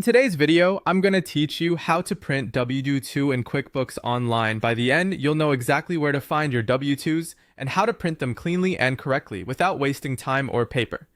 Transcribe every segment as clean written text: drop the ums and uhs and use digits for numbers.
In today's video, I'm going to teach you how to print W-2 in QuickBooks Online. By the end, you'll know exactly where to find your W-2s and how to print them cleanly and correctly without wasting time or paper.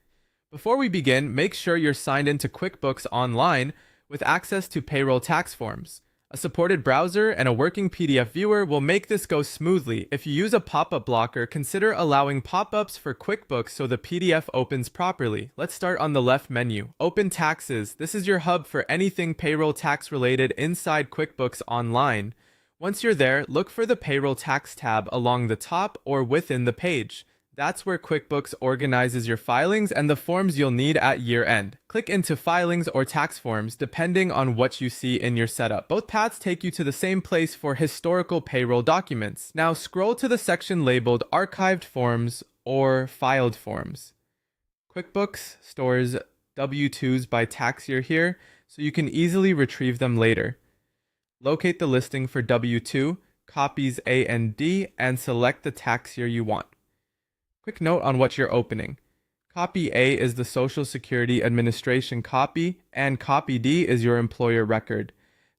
Before we begin, make sure you're signed into QuickBooks Online with access to payroll tax forms. A supported browser and a working PDF viewer will make this go smoothly. If you use a pop-up blocker, consider allowing pop-ups for QuickBooks so the PDF opens properly. Let's start on the left menu. Open Taxes. This is your hub for anything payroll tax related inside QuickBooks Online. Once you're there, look for the Payroll Tax tab along the top or within the page. That's where QuickBooks organizes your filings and the forms you'll need at year-end. Click into Filings or Tax Forms depending on what you see in your setup. Both paths take you to the same place for historical payroll documents. Now scroll to the section labeled Archived Forms or Filed Forms. QuickBooks stores W-2s by tax year here, so you can easily retrieve them later. Locate the listing for W-2, copies A and D, and select the tax year you want. Quick note on what you're opening. Copy A is the Social Security Administration copy, and copy D is your employer record.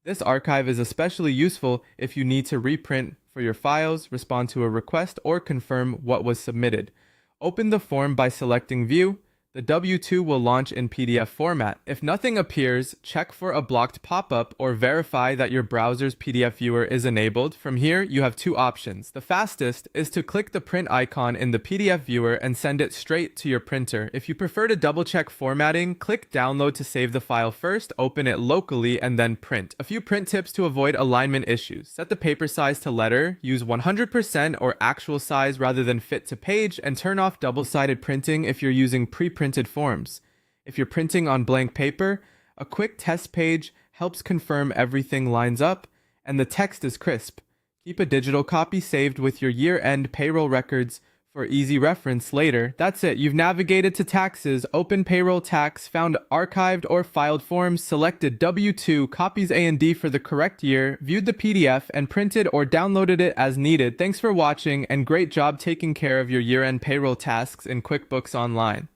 This archive is especially useful if you need to reprint for your files, respond to a request, or confirm what was submitted. Open the form by selecting View. The W-2 will launch in PDF format. If nothing appears, check for a blocked pop-up or verify that your browser's PDF viewer is enabled. From here, you have two options. The fastest is to click the print icon in the PDF viewer and send it straight to your printer. If you prefer to double-check formatting, click Download to save the file first, open it locally, and then print. A few print tips to avoid alignment issues. Set the paper size to letter, use 100% or actual size rather than fit to page, and turn off double-sided printing if you're using pre-printed forms. If you're printing on blank paper, a quick test page helps confirm everything lines up and the text is crisp. Keep a digital copy saved with your year-end payroll records for easy reference later. That's it. You've navigated to taxes, open payroll tax, found archived or filed forms, selected W-2, copies A and D for the correct year, viewed the PDF, and printed or downloaded it as needed. Thanks for watching and great job taking care of your year-end payroll tasks in QuickBooks Online.